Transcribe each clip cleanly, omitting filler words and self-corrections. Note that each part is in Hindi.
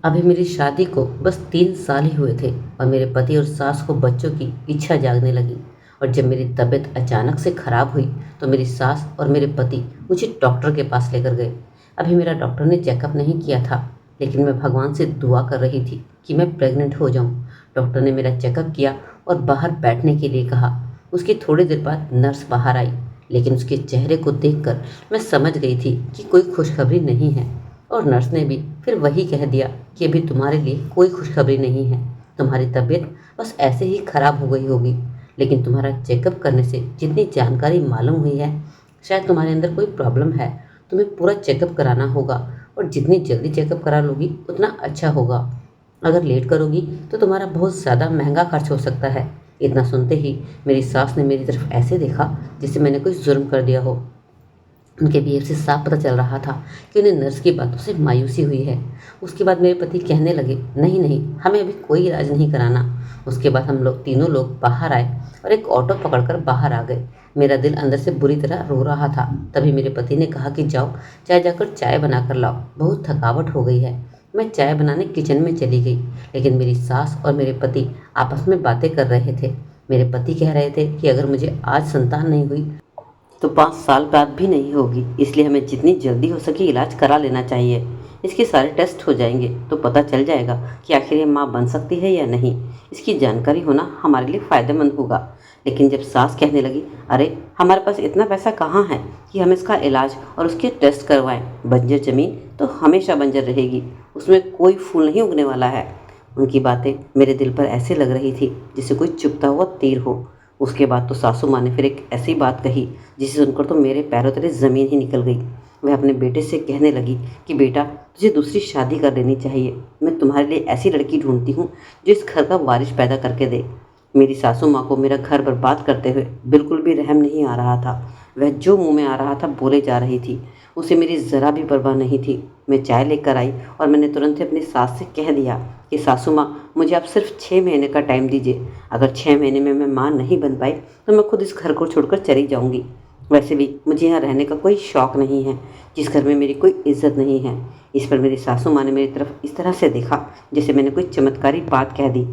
अभी मेरी शादी को बस 3 साल ही हुए थे और मेरे पति और सास को बच्चों की इच्छा जागने लगी। और जब मेरी तबीयत अचानक से खराब हुई तो मेरी सास और मेरे पति मुझे डॉक्टर के पास लेकर गए। अभी मेरा डॉक्टर ने चेकअप नहीं किया था, लेकिन मैं भगवान से दुआ कर रही थी कि मैं प्रेग्नेंट हो जाऊं। डॉक्टर ने मेरा चेकअप किया और बाहर बैठने के लिए कहा। उसकी थोड़ी देर बाद नर्स बाहर आई, लेकिन उसके चेहरे को देखकर मैं समझ गई थी कि कोई खुशखबरी नहीं है। और नर्स ने भी फिर वही कह दिया कि अभी तुम्हारे लिए कोई खुशखबरी नहीं है, तुम्हारी तबीयत बस ऐसे ही खराब हो गई होगी। लेकिन तुम्हारा चेकअप करने से जितनी जानकारी मालूम हुई है, शायद तुम्हारे अंदर कोई प्रॉब्लम है। तुम्हें पूरा चेकअप कराना होगा और जितनी जल्दी चेकअप करा लोगी उतना अच्छा होगा। अगर लेट करोगी तो तुम्हारा बहुत ज़्यादा महंगा खर्च हो सकता है। इतना सुनते ही मेरी सास ने मेरी तरफ ऐसे देखा जैसे मैंने कोई जुर्म कर दिया हो। उनके बिहेव से साफ पता चल रहा था कि उन्हें नर्स की बातों से मायूसी हुई है। उसके बाद मेरे पति कहने लगे, नहीं नहीं, हमें अभी कोई इलाज नहीं कराना। उसके बाद हम लोग तीनों लोग बाहर आए और एक ऑटो पकड़कर बाहर आ गए। मेरा दिल अंदर से बुरी तरह रो रहा था। तभी मेरे पति ने कहा कि जाओ, चाय जाकर चाय बना कर लाओ, बहुत थकावट हो गई है। मैं चाय बनाने किचन में चली गई, लेकिन मेरी सास और मेरे पति आपस में बातें कर रहे थे। मेरे पति कह रहे थे कि अगर मुझे आज संतान नहीं हुई तो 5 साल बाद भी नहीं होगी, इसलिए हमें जितनी जल्दी हो सके इलाज करा लेना चाहिए। इसके सारे टेस्ट हो जाएंगे तो पता चल जाएगा कि आखिर ये माँ बन सकती है या नहीं। इसकी जानकारी होना हमारे लिए फ़ायदेमंद होगा। लेकिन जब सास कहने लगी, अरे हमारे पास इतना पैसा कहाँ है कि हम इसका इलाज और उसके टेस्ट करवाएं। बंजर ज़मीन तो हमेशा बंजर रहेगी, उसमें कोई फूल नहीं उगने वाला है। उनकी बातें मेरे दिल पर ऐसे लग रही थी जैसे कोई चुभता हुआ तीर हो। उसके बाद तो सासू माँ ने फिर एक ऐसी बात कही जिसे सुनकर तो मेरे पैरों तले ज़मीन ही निकल गई। वह अपने बेटे से कहने लगी कि बेटा, तुझे दूसरी शादी कर लेनी चाहिए। मैं तुम्हारे लिए ऐसी लड़की ढूंढती हूँ जो इस घर का वारिस पैदा करके दे। मेरी सासू माँ को मेरा घर बर्बाद करते हुए बिल्कुल भी रहम नहीं आ रहा था। वह जो मुंह में आ रहा था बोले जा रही थी। उसे मेरी ज़रा भी परवाह नहीं थी। मैं चाय लेकर आई और मैंने तुरंत ही अपनी सास से कह दिया कि सासू माँ, मुझे आप सिर्फ 6 महीने का टाइम दीजिए। अगर 6 महीने में मैं माँ नहीं बन पाई तो मैं खुद इस घर को छोड़कर चली जाऊँगी। वैसे भी मुझे यहाँ रहने का कोई शौक़ नहीं है, जिस घर में मेरी कोई इज्जत नहीं है। इस पर मेरी सासू माँ ने मेरी तरफ इस तरह से देखा जैसे मैंने कोई चमत्कारी बात कह दी।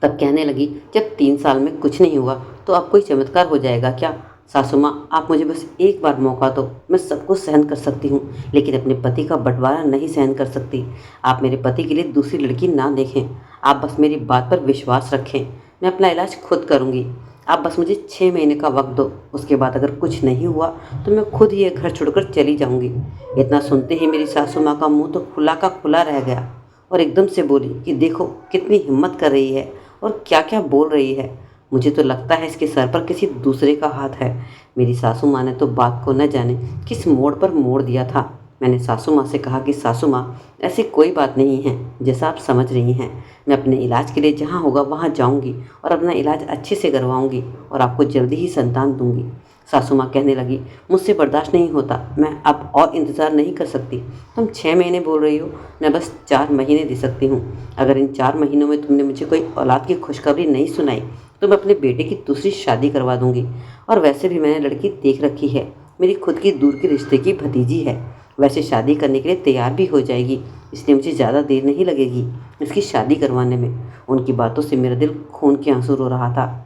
तब कहने लगी, जब 3 साल में कुछ नहीं हुआ तो अब कोई चमत्कार हो जाएगा क्या? सासू माँ, आप मुझे बस एक बार मौका दो, मैं सब कुछ सहन कर सकती हूँ, लेकिन अपने पति का बंटवारा नहीं सहन कर सकती। आप मेरे पति के लिए दूसरी लड़की ना देखें। आप बस मेरी बात पर विश्वास रखें। मैं अपना इलाज खुद करूँगी। आप बस मुझे 6 महीने का वक्त दो। उसके बाद अगर कुछ नहीं हुआ तो मैं खुद ही ये घर छोड़कर चली जाऊँगी। इतना सुनते ही मेरी सासू माँ का मुँह तो खुला का खुला रह गया और एकदम से बोली कि देखो कितनी हिम्मत कर रही है और क्या क्या बोल रही है। मुझे तो लगता है इसके सर पर किसी दूसरे का हाथ है। मेरी सासू माँ ने तो बात को न जाने किस मोड़ पर मोड़ दिया था। मैंने सासू माँ से कहा कि सासू माँ, ऐसी कोई बात नहीं है जैसा आप समझ रही हैं। मैं अपने इलाज के लिए जहाँ होगा वहाँ जाऊँगी और अपना इलाज अच्छे से करवाऊँगी और आपको जल्दी ही संतान दूँगी। सासू माँ कहने लगी, मुझसे बर्दाश्त नहीं होता, मैं अब और इंतज़ार नहीं कर सकती। तुम 6 महीने बोल रही हो, मैं बस 4 महीने दे सकती हूँ। अगर इन 4 महीनों में तुमने मुझे कोई औलाद की खुशखबरी नहीं सुनाई तो मैं अपने बेटे की दूसरी शादी करवा दूँगी। और वैसे भी मैंने लड़की देख रखी है, मेरी खुद की दूर के रिश्ते की भतीजी है। वैसे शादी करने के लिए तैयार भी हो जाएगी, इसलिए मुझे ज़्यादा देर नहीं लगेगी इसकी शादी करवाने में। उनकी बातों से मेरा दिल खून के आंसू रो रहा था।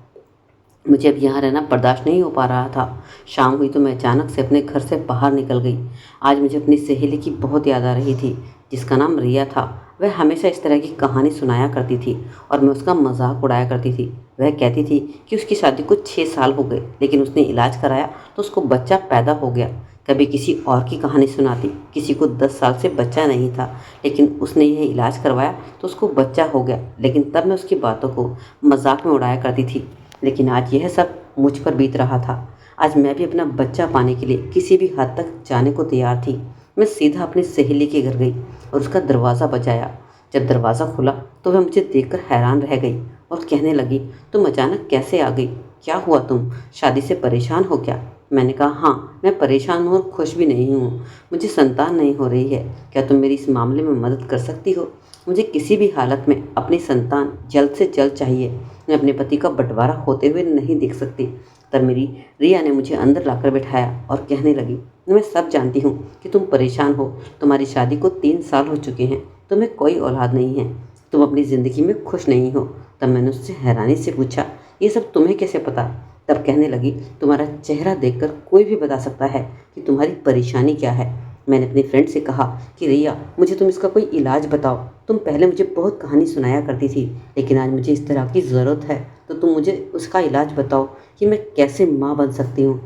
मुझे अब यहाँ रहना बर्दाश्त नहीं हो पा रहा था। शाम हुई तो मैं अचानक से अपने घर से बाहर निकल गई। आज मुझे अपनी सहेली की बहुत याद आ रही थी, जिसका नाम रिया था। वह हमेशा इस तरह की कहानी सुनाया करती थी और मैं उसका मजाक उड़ाया करती थी। वह कहती थी कि उसकी शादी को 6 साल हो गए, लेकिन उसने इलाज कराया तो उसको बच्चा पैदा हो गया। कभी किसी और की कहानी सुनाती, किसी को 10 साल से बच्चा नहीं था, लेकिन उसने यह इलाज करवाया तो उसको बच्चा हो गया। लेकिन तब मैं उसकी बातों को मजाक में उड़ाया करती थी। लेकिन आज यह सब मुझ पर बीत रहा था। आज मैं भी अपना बच्चा पाने के लिए किसी भी हद तक जाने को तैयार थी। मैं सीधा अपनी सहेली के घर गई और उसका दरवाज़ा बजाया। जब दरवाज़ा खुला तो वह मुझे देखकर हैरान रह गई और कहने लगी, तुम अचानक कैसे आ गई? क्या हुआ, तुम शादी से परेशान हो क्या? मैंने कहा, हाँ, मैं परेशान हूँ और खुश भी नहीं हूँ। मुझे संतान नहीं हो रही है। क्या तुम मेरी इस मामले में मदद कर सकती हो? मुझे किसी भी हालत में अपनी संतान जल्द से जल्द चाहिए। मैं अपने पति का बंटवारा होते हुए नहीं देख सकती। तब मेरी रिया ने मुझे अंदर लाकर बिठाया और कहने लगी, मैं सब जानती हूँ कि तुम परेशान हो। तुम्हारी शादी को 3 साल हो चुके हैं, तुम्हें कोई औलाद नहीं है, तुम अपनी ज़िंदगी में खुश नहीं हो। तब मैंने उससे हैरानी से पूछा, ये सब तुम्हें कैसे पता? तब कहने लगी, तुम्हारा चेहरा देखकर कोई भी बता सकता है कि तुम्हारी परेशानी क्या है। मैंने अपनी फ्रेंड से कहा कि रिया, मुझे तुम इसका कोई इलाज बताओ। तुम पहले मुझे बहुत कहानी सुनाया करती थी, लेकिन आज मुझे इस तरह की ज़रूरत है, तो तुम मुझे उसका इलाज बताओ कि मैं कैसे माँ बन सकती हूँ।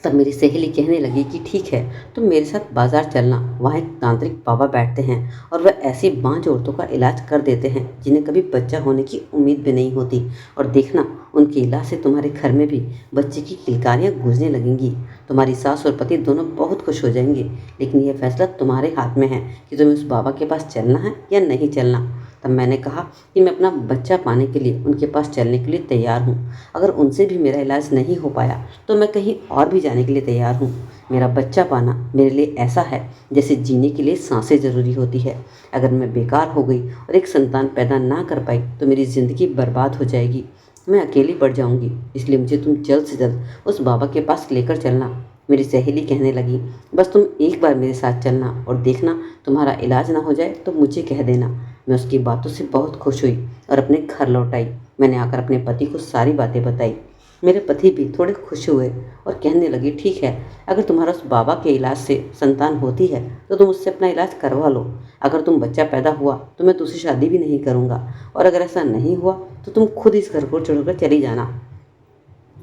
तब मेरी सहेली कहने लगी कि ठीक है, तुम मेरे साथ बाजार चलना, वहाँ एक तांत्रिक बाबा बैठते हैं और वह ऐसी बांझ औरतों का इलाज कर देते हैं जिन्हें कभी बच्चा होने की उम्मीद भी नहीं होती। और देखना, उनके इलाज से तुम्हारे घर में भी बच्चे की किलकारियाँ गूंजने लगेंगी। तुम्हारी सास और पति दोनों बहुत खुश हो जाएंगे, लेकिन यह फैसला तुम्हारे हाथ में है कि तुम्हें उस बाबा के पास चलना है या नहीं चलना। तब मैंने कहा कि मैं अपना बच्चा पाने के लिए उनके पास चलने के लिए तैयार हूँ। अगर उनसे भी मेरा इलाज नहीं हो पाया तो मैं कहीं और भी जाने के लिए तैयार हूँ। मेरा बच्चा पाना मेरे लिए ऐसा है जैसे जीने के लिए सांसें ज़रूरी होती है। अगर मैं बेकार हो गई और एक संतान पैदा ना कर पाई तो मेरी ज़िंदगी बर्बाद हो जाएगी, मैं अकेली पड़ जाऊंगी। इसलिए मुझे तुम जल्द से जल्द उस बाबा के पास लेकर चलना। मेरी सहेली कहने लगी, बस तुम एक बार मेरे साथ चलना और देखना, तुम्हारा इलाज ना हो जाए तो मुझे कह देना। मैं उसकी बातों से बहुत खुश हुई और अपने घर लौट आई। मैंने आकर अपने पति को सारी बातें बताई। मेरे पति भी थोड़े खुश हुए और कहने लगे, ठीक है, अगर तुम्हारा उस बाबा के इलाज से संतान होती है तो तुम उससे अपना इलाज करवा लो। अगर तुम बच्चा पैदा हुआ तो मैं तुझसे शादी भी नहीं करूँगा, और अगर ऐसा नहीं हुआ तो तुम खुद इस घर को छोड़कर चली जाना।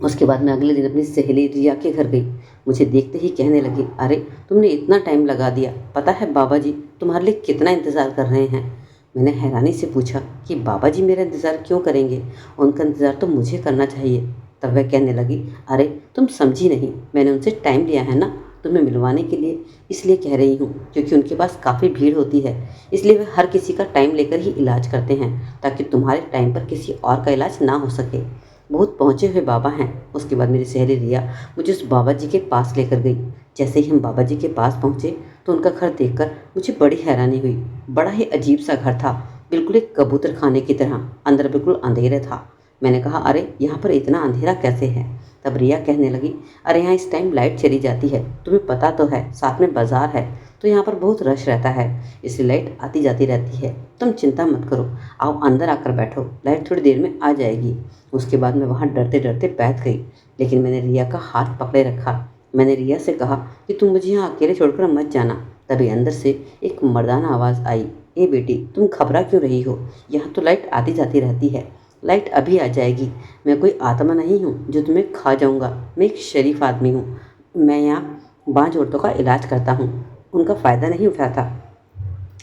उसके बाद मैं अगले दिन अपनी सहेली रिया के घर गई। मुझे देखते ही कहने लगी, अरे तुमने इतना टाइम लगा दिया, पता है बाबा जी तुम्हारे लिए कितना इंतज़ार कर रहे हैं। मैंने हैरानी से पूछा कि बाबा जी मेरा इंतज़ार क्यों करेंगे, उनका इंतज़ार तो मुझे करना चाहिए। तब वह कहने लगी, अरे तुम समझी नहीं, मैंने उनसे टाइम लिया है ना तुम्हें मिलवाने के लिए, इसलिए कह रही हूँ, क्योंकि उनके पास काफ़ी भीड़ होती है, इसलिए वे हर किसी का टाइम लेकर ही इलाज करते हैं, ताकि तुम्हारे टाइम पर किसी और का इलाज ना हो सके। बहुत पहुँचे हुए बाबा हैं। उसके बाद मेरी सहेली रिया मुझे उस बाबा जी के पास लेकर गई। जैसे ही हम बाबा जी के पास पहुँचे तो उनका घर देखकर मुझे बड़ी हैरानी हुई। बड़ा ही अजीब सा घर था, बिल्कुल एक कबूतर खाने की तरह। अंदर बिल्कुल अंधेरे था। मैंने कहा, अरे यहाँ पर इतना अंधेरा कैसे है? तब रिया कहने लगी, अरे यहाँ इस टाइम लाइट चली जाती है, तुम्हें पता तो है, साथ में बाजार है तो यहाँ पर बहुत रश रहता है, इसलिए लाइट आती जाती रहती है। तुम चिंता मत करो, आओ अंदर आकर बैठो, लाइट थोड़ी देर में आ जाएगी। उसके बाद मैं वहाँ डरते डरते बैठ गई, लेकिन मैंने रिया का हाथ पकड़े रखा। मैंने रिया से कहा कि तुम मुझे यहाँ अकेले छोड़कर मत जाना। तभी अंदर से एक मर्दाना आवाज़ आई, ए बेटी, तुम घबरा क्यों रही हो? यहाँ तो लाइट आती जाती रहती है, लाइट अभी आ जाएगी। मैं कोई आत्मा नहीं हूँ जो तुम्हें खा जाऊँगा, मैं एक शरीफ आदमी हूँ। मैं यहाँ बांझ औरतों का इलाज करता हूँ, उनका फ़ायदा नहीं उठाता,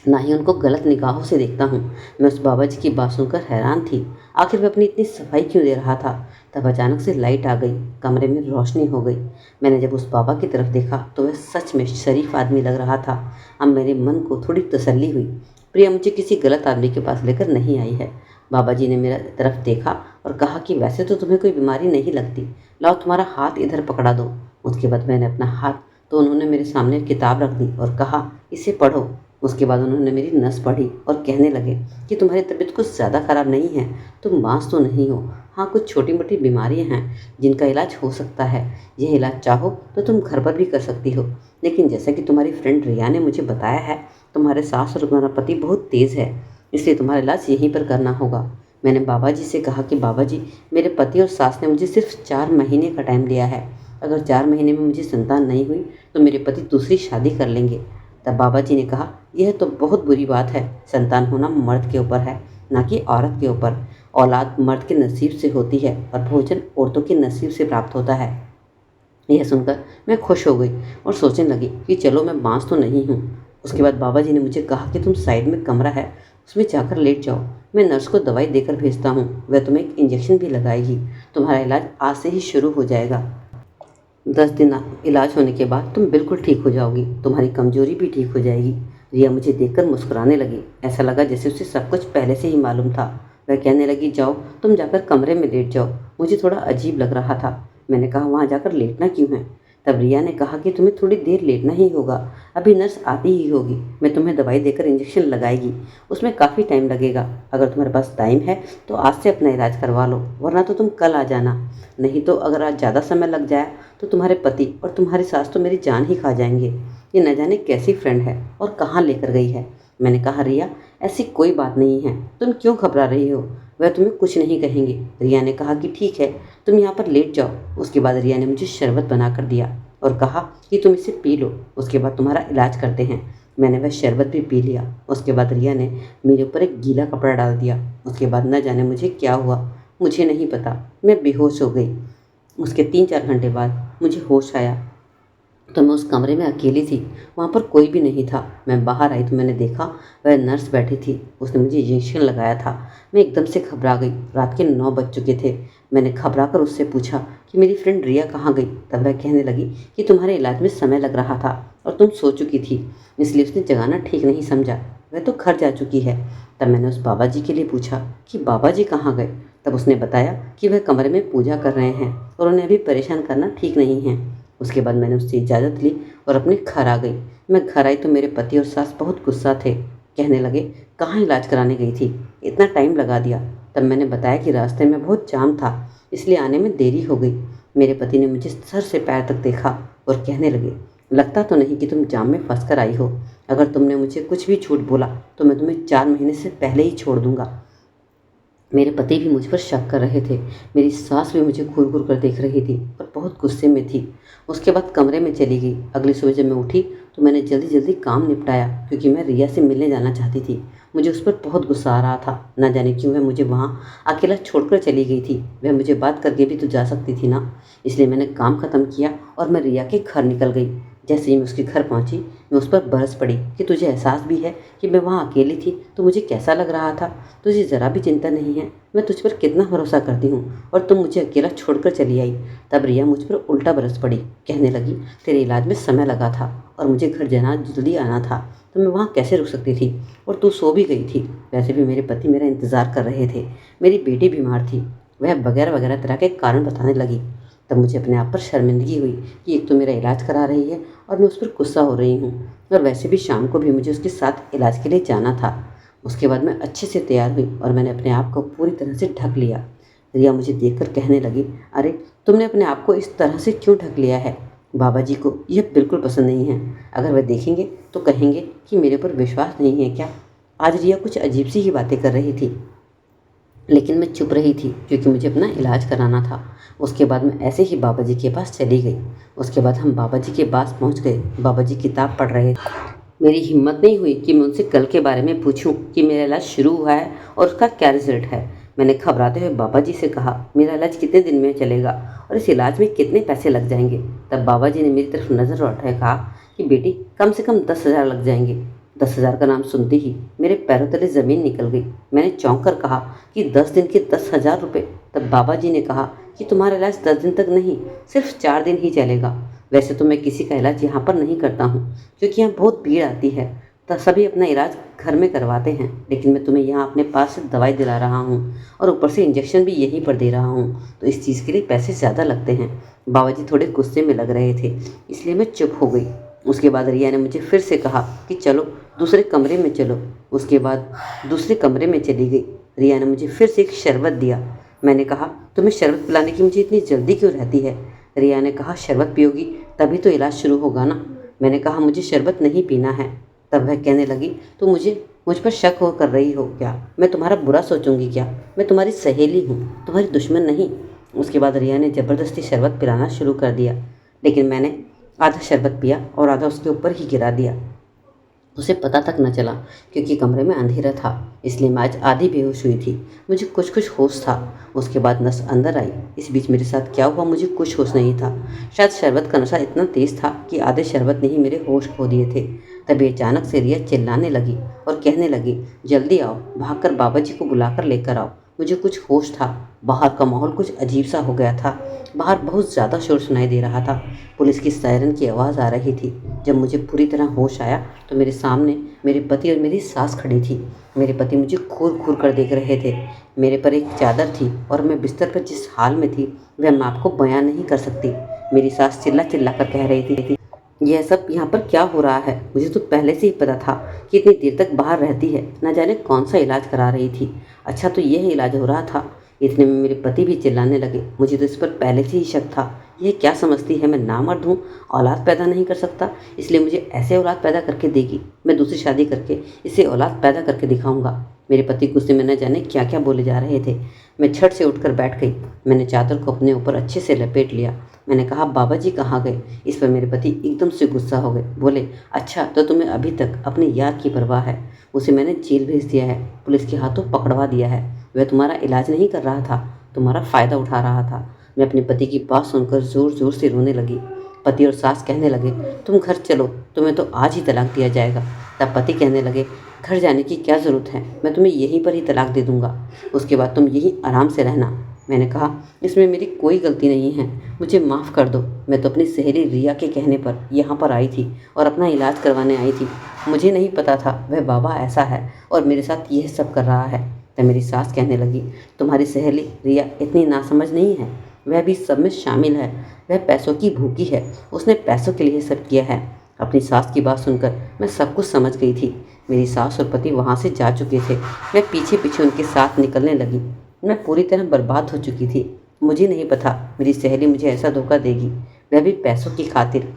ना ही उनको गलत निगाहों से देखता हूँ। मैं उस बाबा जी की बात सुनकर हैरान थी, आखिर वह अपनी इतनी सफाई क्यों दे रहा था। तब अचानक से लाइट आ गई, कमरे में रोशनी हो गई। मैंने जब उस बाबा की तरफ देखा तो वह सच में शरीफ आदमी लग रहा था। अब मेरे मन को थोड़ी तसल्ली हुई, प्रिया मुझे किसी गलत आदमी के पास लेकर नहीं आई है। बाबा जी ने मेरा तरफ देखा और कहा कि वैसे तो तुम्हें कोई बीमारी नहीं लगती, लाओ तुम्हारा हाथ इधर पकड़ा दो। उसके बाद मैंने अपना हाथ, तो उन्होंने मेरे सामने किताब रख दी और कहा, इसे पढ़ो। उसके बाद उन्होंने मेरी नस पढ़ी और कहने लगे कि तुम्हारी तबीयत कुछ ज़्यादा ख़राब नहीं है, तुम मांस तो नहीं हो, हाँ कुछ छोटी मोटी बीमारियां हैं जिनका इलाज हो सकता है। यह इलाज चाहो तो तुम घर पर भी कर सकती हो, लेकिन जैसा कि तुम्हारी फ्रेंड रिया ने मुझे बताया है, तुम्हारे सास और तुम्हारा पति बहुत तेज़ है, इसलिए तुम्हारा इलाज यहीं पर करना होगा। मैंने बाबा जी से कहा कि बाबा जी, मेरे पति और सास ने मुझे सिर्फ 4 महीने का टाइम दिया है, अगर 4 महीने में मुझे संतान नहीं हुई तो मेरे पति दूसरी शादी कर लेंगे। तब बाबा जी ने कहा, यह तो बहुत बुरी बात है, संतान होना मर्द के ऊपर है, ना कि औरत के ऊपर। औलाद मर्द के नसीब से होती है और भोजन औरतों के नसीब से प्राप्त होता है। यह सुनकर मैं खुश हो गई और सोचने लगी कि चलो मैं बांस तो नहीं हूँ। उसके बाद बाबा जी ने मुझे कहा कि तुम साइड में कमरा है, उसमें जाकर लेट जाओ, मैं नर्स को दवाई देकर भेजता हूँ, वह तुम्हें एक इंजेक्शन भी लगाएगी, तुम्हारा इलाज आज से ही शुरू हो जाएगा। 10 दिन इलाज होने के बाद तुम बिल्कुल ठीक हो जाओगी, तुम्हारी कमजोरी भी ठीक हो जाएगी। रिया मुझे देखकर मुस्कुराने लगी, ऐसा लगा जैसे उसे सब कुछ पहले से ही मालूम था। वह कहने लगी, जाओ तुम जाकर कमरे में लेट जाओ। मुझे थोड़ा अजीब लग रहा था। मैंने कहा, वहाँ जाकर लेटना क्यों है? तब रिया ने कहा कि तुम्हें थोड़ी देर लेटना ही होगा, अभी नर्स आती ही होगी, मैं तुम्हें दवाई देकर इंजेक्शन लगाएगी, उसमें काफ़ी टाइम लगेगा। अगर तुम्हारे पास टाइम है तो आज से अपना इलाज करवा लो, वरना तो तुम कल आ जाना, नहीं तो अगर आज ज़्यादा समय लग जाए तो तुम्हारे पति और तुम्हारी सास तो मेरी जान ही खा जाएंगे। ये न जाने कैसी फ्रेंड है और कहाँ लेकर गई है। मैंने कहा, रिया ऐसी कोई बात नहीं है, तुम क्यों घबरा रही हो, वह तुम्हें कुछ नहीं कहेंगे। रिया ने कहा कि ठीक है, तुम यहाँ पर लेट जाओ। उसके बाद रिया ने मुझे शरबत बना कर दिया और कहा कि तुम इसे पी लो, उसके बाद तुम्हारा इलाज करते हैं। मैंने वह शरबत भी पी लिया। उसके बाद रिया ने मेरे ऊपर एक गीला कपड़ा डाल दिया। उसके बाद न जाने मुझे क्या हुआ, मुझे नहीं पता, मैं बेहोश हो गई। उसके 3-4 घंटे बाद मुझे होश आया तो मैं उस कमरे में अकेली थी, वहाँ पर कोई भी नहीं था। मैं बाहर आई तो मैंने देखा वह नर्स बैठी थी, उसने मुझे इंजेक्शन लगाया था। मैं एकदम से घबरा गई। रात के 9 बज चुके थे। मैंने घबरा कर उससे पूछा कि मेरी फ्रेंड रिया कहाँ गई। तब वह कहने लगी कि तुम्हारे इलाज में समय लग रहा था और तुम सो चुकी थी, इसलिए उसने जगाना ठीक नहीं समझा, वह तो घर जा चुकी है। तब मैंने उस बाबा जी के लिए पूछा कि बाबा जी कहाँ गए। तब उसने बताया कि वह कमरे में पूजा कर रहे हैं और उन्हें अभी परेशान करना ठीक नहीं है। उसके बाद मैंने उससे इजाज़त ली और अपने घर आ गई। मैं घर आई तो मेरे पति और सास बहुत गुस्सा थे। कहने लगे, कहाँ इलाज कराने गई थी, इतना टाइम लगा दिया। तब मैंने बताया कि रास्ते में बहुत जाम था, इसलिए आने में देरी हो गई। मेरे पति ने मुझे सर से पैर तक देखा और कहने लगे, लगता तो नहीं कि तुम जाम में फंस कर आई हो। अगर तुमने मुझे कुछ भी झूठ बोला तो मैं तुम्हें 4 महीने से पहले ही छोड़ दूंगा। मेरे पति भी मुझ पर शक कर रहे थे। मेरी सास भी मुझे घूर घूर कर देख रही थी और बहुत गुस्से में थी। उसके बाद कमरे में चली गई। अगली सुबह जब मैं उठी तो मैंने जल्दी जल्दी काम निपटाया, क्योंकि मैं रिया से मिलने जाना चाहती थी। मुझे उस पर बहुत गुस्सा आ रहा था। न जाने क्यों वह मुझे वहाँ अकेला छोड़कर चली गई थी। वह मुझे बात करके भी तो जा सकती थी ना। इसलिए मैंने काम ख़त्म किया और मैं रिया के घर निकल गई। जैसे ही मैं उसके घर पहुंची, मैं उस पर बरस पड़ी कि तुझे एहसास भी है कि मैं वहाँ अकेली थी तो मुझे कैसा लग रहा था। तुझे ज़रा भी चिंता नहीं है मैं तुझ पर कितना भरोसा करती हूँ, और तुम मुझे अकेला छोड़कर चली आई। तब रिया मुझ पर उल्टा बरस पड़ी। कहने लगी, तेरे इलाज में समय लगा था और मुझे घर जाना जल्दी आना था, तो मैं वहाँ कैसे रुक सकती थी, और तू सो भी गई थी। वैसे भी मेरे पति मेरा इंतज़ार कर रहे थे। मेरी बेटी बीमार थी। वह वगैरह वगैरह तरह के कारण बताने लगी। तब मुझे अपने आप पर शर्मिंदगी हुई कि एक तो मेरा इलाज करा रही है और मैं उस पर गुस्सा हो रही हूँ, और वैसे भी शाम को भी मुझे उसके साथ इलाज के लिए जाना था। उसके बाद मैं अच्छे से तैयार हुई और मैंने अपने आप को पूरी तरह से ढक लिया। रिया मुझे देखकर कहने लगी, अरे तुमने अपने आप को इस तरह से क्यों ढक लिया है? बाबा जी को यह बिल्कुल पसंद नहीं है। अगर वह देखेंगे तो कहेंगे कि मेरे पर विश्वास नहीं है क्या? आज रिया कुछ अजीब सी ही बातें कर रही थी, लेकिन मैं चुप रही थी क्योंकि मुझे अपना इलाज कराना था। उसके बाद मैं ऐसे ही बाबा जी के पास चली गई। उसके बाद हम बाबा जी के पास पहुंच गए। बाबा जी किताब पढ़ रहे थे। मेरी हिम्मत नहीं हुई कि मैं उनसे कल के बारे में पूछूं कि मेरा इलाज शुरू हुआ है और उसका क्या रिजल्ट है। मैंने घबराते हुए बाबा जी से कहा, मेरा इलाज कितने दिन में चलेगा और इस इलाज में कितने पैसे लग जाएंगे? तब बाबा जी ने मेरी तरफ नज़र उठाए कहा कि बेटी, कम से कम 10,000 लग जाएंगे। 10,000 का नाम सुनते ही मेरे पैरों तले ज़मीन निकल गई। मैंने चौंक कर कहा कि 10 दिन के 10,000 रुपये। तब बाबा जी ने कहा कि तुम्हारा इलाज 10 दिन तक नहीं, सिर्फ 4 दिन ही चलेगा। वैसे तो मैं किसी का इलाज यहाँ पर नहीं करता हूँ, क्योंकि यहाँ बहुत भीड़ आती है, तो सभी अपना इलाज घर में करवाते हैं, लेकिन मैं तुम्हें यहाँ अपने पास से दवाई दिला रहा हूँ और ऊपर से इंजेक्शन भी यहीं पर दे रहा हूँ, तो इस चीज़ के लिए पैसे ज़्यादा लगते हैं। बाबा जी थोड़े गुस्से में लग रहे थे, इसलिए मैं चुप हो गई। उसके बाद रिया ने मुझे फिर से कहा कि चलो दूसरे कमरे में चलो। उसके बाद दूसरे कमरे में चली गई। रिया ने मुझे फिर से एक शरबत दिया। मैंने कहा, तुम्हें शरबत पिलाने की मुझे इतनी जल्दी क्यों रहती है? रिया ने कहा, शरबत पियोगी तभी तो इलाज शुरू होगा ना। मैंने कहा, मुझे शरबत नहीं पीना है। तब वह कहने लगी, तो मुझ पर शक हो कर रही हो क्या? मैं तुम्हारा बुरा सोचूंगी क्या? मैं तुम्हारी सहेली हूँ, तुम्हारी दुश्मन नहीं। उसके बाद रिया ने ज़बरदस्ती शरबत पिलाना शुरू कर दिया, लेकिन मैंने आधा शरबत पिया और आधा उसके ऊपर ही गिरा दिया। उसे पता तक न चला क्योंकि कमरे में अंधेरा था, इसलिए मैं आज आधी बेहोश हुई थी। मुझे कुछ कुछ होश था। उसके बाद नस अंदर आई। इस बीच मेरे साथ क्या हुआ मुझे कुछ होश नहीं था। शायद शरबत का नशा इतना तेज था कि आधे शरबत ने ही मेरे होश खो दिए थे। तभी अचानक से रिया चिल्लाने लगी और कहने लगी, जल्दी आओ, भागकर बाबा जी को बुलाकर लेकर आओ। मुझे कुछ होश था। बाहर का माहौल कुछ अजीब सा हो गया था। बाहर बहुत ज़्यादा शोर सुनाई दे रहा था। पुलिस की सायरन की आवाज़ आ रही थी। जब मुझे पूरी तरह होश आया तो मेरे सामने मेरे पति और मेरी सास खड़ी थी। मेरे पति मुझे घूर घूर कर देख रहे थे। मेरे पर एक चादर थी और मैं बिस्तर पर जिस हाल में थी वह मैं आपको बयान नहीं कर सकती। मेरी सास चिल्ला चिल्ला कर कह रही थी, यह सब यहाँ पर क्या हो रहा है? मुझे तो पहले से ही पता था कि इतनी देर तक बाहर रहती है, न जाने कौन सा इलाज करा रही थी। अच्छा तो यह इलाज हो रहा था। इतने में मेरे पति भी चिल्लाने लगे। मुझे तो इस पर पहले से ही शक था। ये क्या समझती है मैं नामर्द हूँ, औलाद पैदा नहीं कर सकता, इसलिए मुझे ऐसे औलाद पैदा करके देगी। मैं दूसरी शादी करके इसे औलाद पैदा करके दिखाऊंगा। मेरे पति गुस्से में न जाने क्या क्या बोले जा रहे थे। मैं झट से उठकर बैठ गई। मैंने चादर को अपने ऊपर अच्छे से लपेट लिया। मैंने कहा, बाबा जी कहाँ गए? इस पर मेरे पति एकदम से गुस्सा हो गए। बोले, अच्छा तो तुम्हें अभी तक अपने यार की परवाह है। उसे मैंने जेल भेज दिया है, पुलिस के हाथों पकड़वा दिया है। वह तुम्हारा इलाज नहीं कर रहा था, तुम्हारा फ़ायदा उठा रहा था। मैं अपने पति की बात सुनकर ज़ोर ज़ोर से रोने लगी। पति और सास कहने लगे, तुम घर चलो, तुम्हें तो आज ही तलाक दिया जाएगा। तब पति कहने लगे, घर जाने की क्या ज़रूरत है, मैं तुम्हें यहीं पर ही तलाक दे दूँगा, उसके बाद तुम यहीं आराम से रहना। मैंने कहा, इसमें मेरी कोई गलती नहीं है, मुझे माफ़ कर दो। मैं तो अपनी सहेली रिया के कहने पर यहाँ पर आई थी और अपना इलाज करवाने आई थी। मुझे नहीं पता था वह बाबा ऐसा है और मेरे साथ यह सब कर रहा है। तब मेरी सास कहने लगी, तुम्हारी सहेली रिया इतनी नासमझ नहीं है, वह भी सब में शामिल है। वह पैसों की भूखी है, उसने पैसों के लिए सब किया है। अपनी सास की बात सुनकर मैं सब कुछ समझ गई थी। मेरी सास और पति वहाँ से जा चुके थे। मैं पीछे पीछे उनके साथ निकलने लगी। मैं पूरी तरह बर्बाद हो चुकी थी। मुझे नहीं पता मेरी सहेली मुझे ऐसा धोखा देगी, वह भी पैसों की खातिर।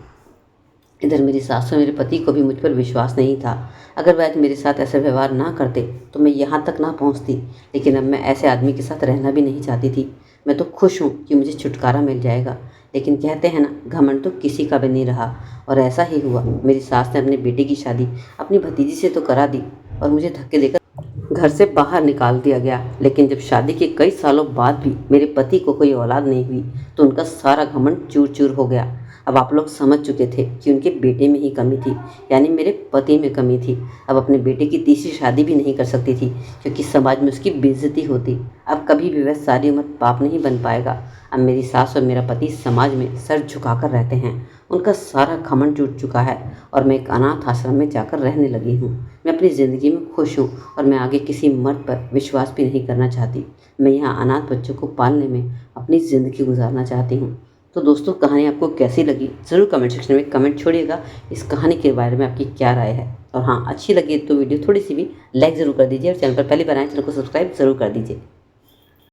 इधर मेरी सास और मेरे पति को भी मुझ पर विश्वास नहीं था। अगर वह आज मेरे साथ ऐसा व्यवहार ना करते तो मैं यहाँ तक ना पहुँचती। लेकिन अब मैं ऐसे आदमी के साथ रहना भी नहीं चाहती थी। मैं तो खुश हूँ कि मुझे छुटकारा मिल जाएगा। लेकिन कहते हैं ना, घमंड तो किसी का भी नहीं रहा, और ऐसा ही हुआ। मेरी सास ने अपने बेटे की शादी अपनी भतीजी से तो करा दी और मुझे धक्के देकर घर से बाहर निकाल दिया गया। लेकिन जब शादी के कई सालों बाद भी मेरे पति को कोई औलाद नहीं हुई तो उनका सारा घमंड चूर चूर हो गया। अब आप लोग समझ चुके थे कि उनके बेटे में ही कमी थी, यानी मेरे पति में कमी थी। अब अपने बेटे की तीसरी शादी भी नहीं कर सकती थी क्योंकि समाज में उसकी बेइज्जती होती। अब कभी भी वह सारी उम्र बाप नहीं बन पाएगा। अब मेरी सास और मेरा पति समाज में सर झुकाकर रहते हैं। उनका सारा घमंड टूट चुका है और मैं एक अनाथ आश्रम में जाकर रहने लगी हूँ। मैं अपनी ज़िंदगी में खुश हूँ और मैं आगे किसी मर्द पर विश्वास भी नहीं करना चाहती। मैं यहाँ अनाथ बच्चों को पालने में अपनी ज़िंदगी गुजारना चाहती हूँ। तो दोस्तों, कहानी आपको कैसी लगी ज़रूर कमेंट सेक्शन में कमेंट छोड़िएगा। इस कहानी के बारे में आपकी क्या राय है, और हाँ, अच्छी लगी तो वीडियो थोड़ी सी भी लाइक ज़रूर कर दीजिए और चैनल पर पहली बार आए चैनल को सब्सक्राइब ज़रूर कर दीजिए।